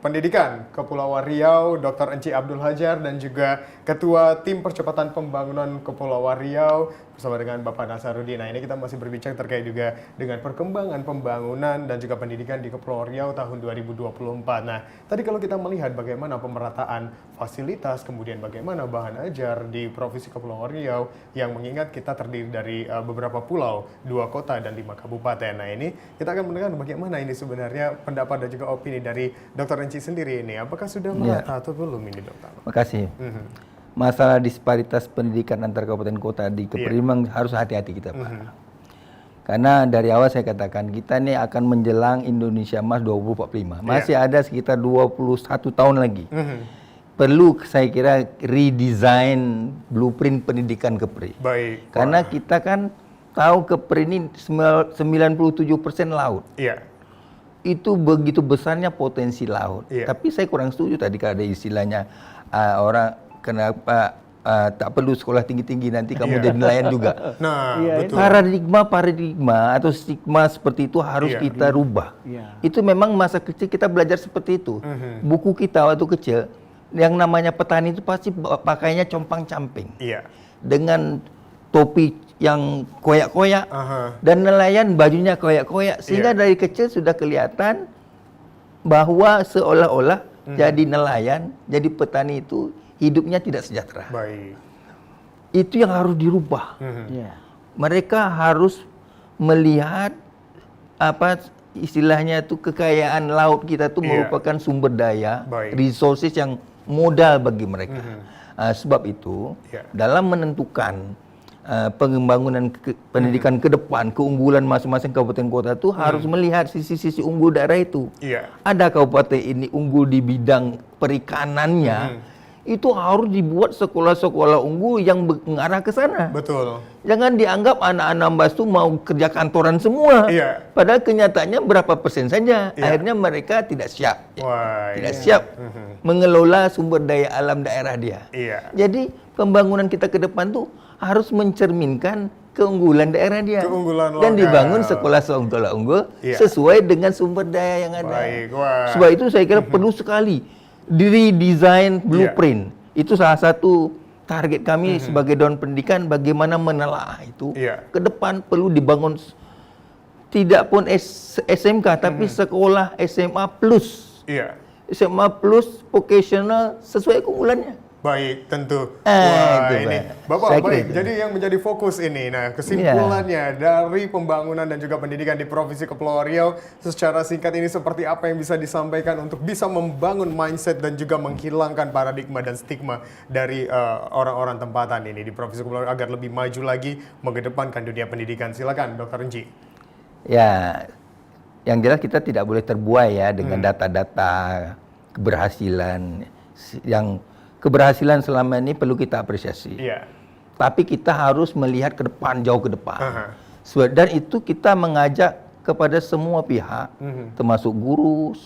Pendidikan Kepulauan Riau Dr. Encik Abdul Hajar dan juga Ketua Tim Percepatan Pembangunan Kepulauan Riau bersama dengan Bapak Nasaruddin. Nah, ini kita masih berbincang terkait juga dengan perkembangan pembangunan dan juga pendidikan di Kepulauan Riau tahun 2024. Nah, tadi kalau kita melihat bagaimana pemerataan fasilitas, kemudian bagaimana bahan ajar di Provinsi Kepulauan Riau yang mengingat kita terdiri dari beberapa pulau, 2 kota dan 5 kabupaten. Nah, ini kita akan mendengar bagaimana ini sebenarnya pendapat dan juga opini dari Dr. Enci sendiri ini. Apakah sudah merata atau belum ini, Dokter? Makasih. Masalah disparitas pendidikan antar kabupaten kota di Kepri memang harus hati-hati kita, Pak. Karena dari awal saya katakan kita ini akan menjelang Indonesia Emas 2045. Masih ada sekitar 21 tahun lagi. Perlu saya kira redesign blueprint pendidikan Kepri. Baik. Karena kita kan tahu Kepri ini 97% laut. Iya. Itu begitu besarnya potensi laut. Tapi saya kurang setuju tadi kalau ada istilahnya orang kenapa tak perlu sekolah tinggi-tinggi nanti kamu jadi nelayan juga. Nah, betul. Paradigma atau stigma seperti itu harus kita rubah. Itu memang masa kecil kita belajar seperti itu. Buku kita waktu kecil yang namanya petani itu pasti pakainya compang-camping. Dengan topi yang koyak-koyak dan nelayan bajunya koyak-koyak sehingga dari kecil sudah kelihatan bahwa seolah-olah jadi nelayan, jadi petani itu hidupnya tidak sejahtera. Baik. Itu yang harus dirubah. Mereka harus melihat apa istilahnya itu kekayaan laut kita itu merupakan sumber daya, resources yang modal bagi mereka. Sebab itu dalam menentukan pengembangan pendidikan ke depan, keunggulan masing-masing kabupaten kota itu harus melihat sisi-sisi unggul daerah itu. Ada kabupaten ini unggul di bidang perikanannya, itu harus dibuat sekolah-sekolah unggul yang mengarah ke sana. Betul. Jangan dianggap anak-anak Mbas itu mau kerja kantoran semua. Padahal kenyataannya berapa persen saja. Akhirnya mereka tidak siap. Tidak siap mengelola sumber daya alam daerah dia. Jadi pembangunan kita ke depan tuh harus mencerminkan keunggulan daerah dia. Dan dibangun sekolah-sekolah unggul sesuai dengan sumber daya yang ada. Sebab itu saya kira perlu sekali redesign blueprint. Itu salah satu target kami sebagai Dewan Pendidikan, bagaimana menelaah itu. Ke depan perlu dibangun tidak pun SMK tapi sekolah SMA plus. SMA plus vocational sesuai keunggulannya. Baik, tentu. Wah, ini Bapak, baik. Itu. Jadi yang menjadi fokus ini, nah kesimpulannya dari pembangunan dan juga pendidikan di Provinsi Kepulauan Riau secara singkat ini seperti apa yang bisa disampaikan untuk bisa membangun mindset dan juga menghilangkan paradigma dan stigma dari orang-orang tempatan ini di Provinsi Kepulauan Riau agar lebih maju lagi mengedepankan dunia pendidikan. Silakan, Dr. Enci. Ya, yang jelas kita tidak boleh terbuai ya dengan data-data keberhasilan yang keberhasilan selama ini perlu kita apresiasi. Tapi kita harus melihat ke depan, jauh ke depan. Dan itu kita mengajak kepada semua pihak, termasuk guru,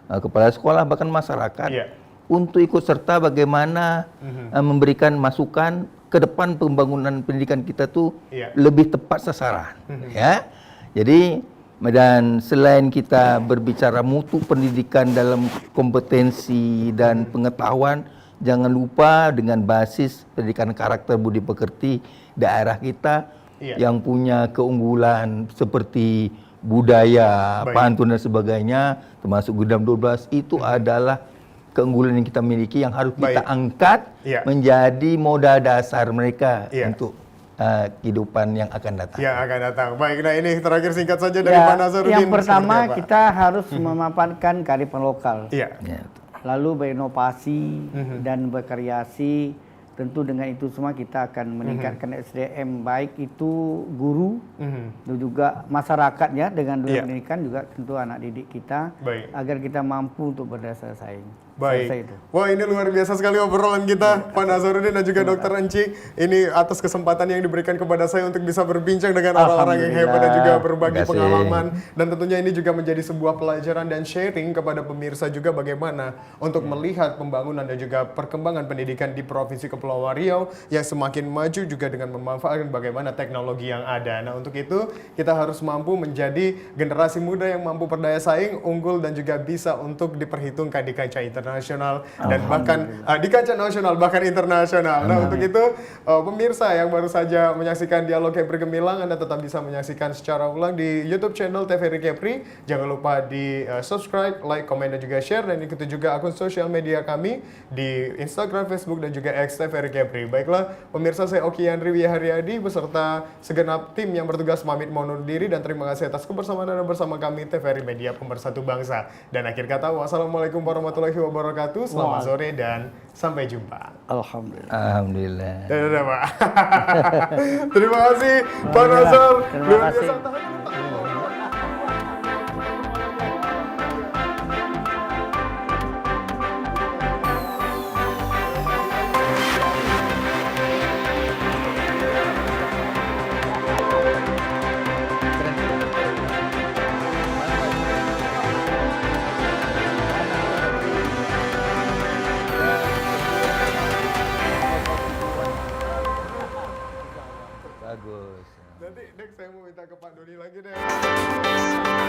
kepala sekolah, bahkan masyarakat, untuk ikut serta bagaimana memberikan masukan ke depan pembangunan pendidikan kita tuh lebih tepat sasaran. Ya, jadi dan selain kita berbicara mutu pendidikan dalam kompetensi dan pengetahuan, jangan lupa dengan basis pendidikan karakter budi pekerti daerah kita yang punya keunggulan seperti budaya, pantun dan sebagainya, termasuk Gudam 12 itu adalah keunggulan yang kita miliki yang harus kita angkat menjadi modal dasar mereka untuk kehidupan yang akan datang. Yang akan datang. Baik, nah ini terakhir singkat saja dari Pak Nasaruddin. Yang pertama kita harus memanfaatkan kearifan lokal. Lalu berinovasi dan berkreasi. Tentu dengan itu semua kita akan meningkatkan SDM, baik itu guru dan juga masyarakatnya dengan dunia pendidikan, juga tentu anak didik kita, agar kita mampu untuk berdaya saing. Baik. Wah, ini luar biasa sekali obrolan kita, Pak Nasaruddin dan juga Dr. Enci. Ini atas kesempatan yang diberikan kepada saya untuk bisa berbincang dengan orang-orang yang hebat dan juga berbagi pengalaman. Dan tentunya ini juga menjadi sebuah pelajaran dan sharing kepada pemirsa juga bagaimana untuk melihat pembangunan dan juga perkembangan pendidikan di Provinsi Kepulauan Riau yang semakin maju juga dengan memanfaatkan bagaimana teknologi yang ada. Nah, untuk itu kita harus mampu menjadi generasi muda yang mampu berdaya saing, unggul dan juga bisa untuk diperhitungkan di kancah internasional nasional dan bahkan di kancah nasional bahkan internasional. Nah, untuk itu pemirsa yang baru saja menyaksikan Dialog Kepri Gemilang, Anda tetap bisa menyaksikan secara ulang di YouTube channel TVRI Kepri. Jangan lupa di subscribe, like, komen dan juga share, dan ikuti juga akun sosial media kami di Instagram, Facebook dan juga X TVRI Kepri. Baiklah pemirsa, saya Oki Andri Wiharyadi beserta segenap tim yang bertugas pamit mohon undur diri dan terima kasih atas kebersamaan Anda bersama kami TVRI Media Pemersatu Bangsa. Dan akhir kata, wassalamualaikum warahmatullahi wabarakatuh. Selamat sore dan sampai jumpa. Alhamdulillah. Alhamdulillah. Dadah, Pak. Terima kasih Pak Nazar. Terima Luar kasih. biasa. Bagus. Nanti next saya mau minta ke Pak Doni lagi deh.